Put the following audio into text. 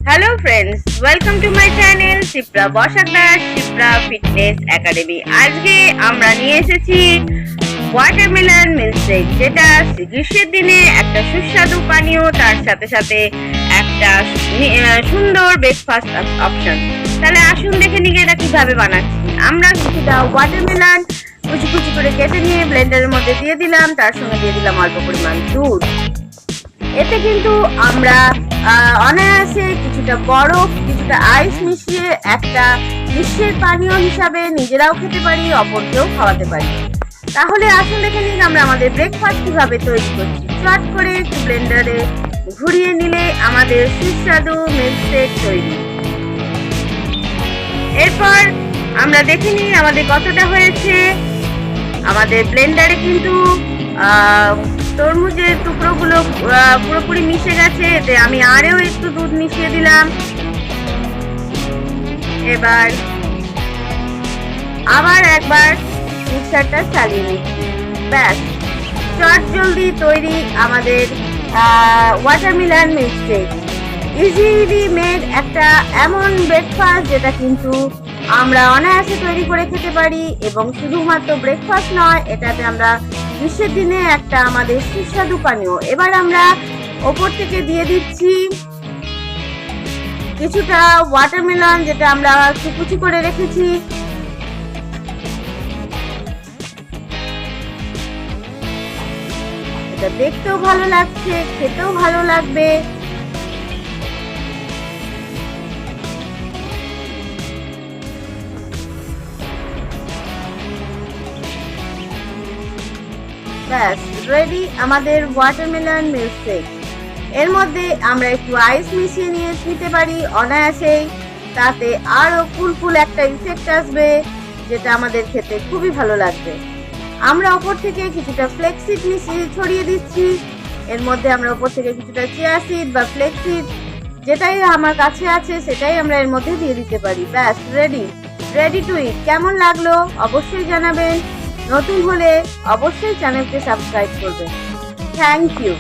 Hello friends, welcome to my channel Sipra Basak Sipra Fitness Academy. আজকে আমরা নিয়ে এসেছি ওয়াটারমেলন মিল্কশেক, যেটা গ্রীষ্মের দিনে একটা সুস্বাদু পানীয়, তার সাথে সাথে একটা সুন্দর ব্রেকফাস্ট অপশন। তাহলে আসুন দেখে নিই এটা কিভাবে বানাচ্ছি। আমরা কিছুটা ওয়াটারমেলন কুচি কুচি করে কেটে নিয়ে ব্লেন্ডারের মধ্যে দিয়ে দিলাম, তার সঙ্গে দিয়ে দিলাম অল্প পরিমাণ দুধ। এতে কিন্তু আমরা অনায়াসে কিছুটা বরফ, কিছুটা আইস মিশিয়ে একটা গ্রীষ্মের পানীয় হিসাবে নিজেরাও খেতে পারি, অপরকেও খাওয়াতে পারি। তাহলে আসুন দেখে নিন আমরা আমাদের ব্রেকফাস্ট কিভাবে তৈরি করছি। চট করে একটু ব্লেন্ডারে ঘুরিয়ে নিলে আমাদের সুস্বাদু মিল্কশেক তৈরি। এরপর আমরা দেখে নিই আমাদের কতটা হয়েছে। আমাদের ব্লেন্ডারে কিন্তু তরমুজের টুকরোগুলো পুরোপুরি মিশে গেছে। এতে আমি আরও একটু দুধ মিশিয়ে দিলাম। এবার আবার একবার মিক্সারটা চালিয়ে নিচ্ছি। ব্যাস, চট জলদি তৈরি আমাদের ওয়াটারমেলন মিল্কশেক। ইজিলি মেড একটা এমন ব্রেকফাস্ট যেটা কিন্তু আমরা অনায়াসে তৈরি করে খেতে পারি, এবং শুধুমাত্র ব্রেকফাস্ট নয়, এটাতে আমরা গ্রীষ্মের দিনে একটা আমাদের সুস্বাদু পানীয়। এবার আমরা ওপর থেকে দিয়ে দিচ্ছি কিছুটা ওয়াটারমেলন, যেটা আমরা কুচি করে রেখেছি। এটা দেখতেও ভালো লাগছে, খেতেও ভালো লাগবে। ব্যাস, রেডি আমাদের ওয়াটারমেলন মিল্কশেক। এর মধ্যে আমরা একটু আইস মিশিয়ে নিতে পারি অনায়াসেই, তাতে আরও ফুলফুল একটা ইফেক্ট আসবে, যেটা আমাদের খেতে খুবই ভালো লাগবে। আমরা ওপর থেকে কিছুটা ফ্লেক্সিড মিশিয়ে ছড়িয়ে দিচ্ছি। এর মধ্যে আমরা ওপর থেকে কিছুটা চিয়া সিড বা ফ্লেক্সিড, যেটাই আমার কাছে আছে সেটাই আমরা এর মধ্যে দিয়ে দিতে পারি। ব্যাস, রেডি টু ইট। কেমন লাগলো অবশ্যই জানাবেন। নতুন হলে অবশ্যই চ্যানেলকে সাবস্ক্রাইব করবেন। Thank you.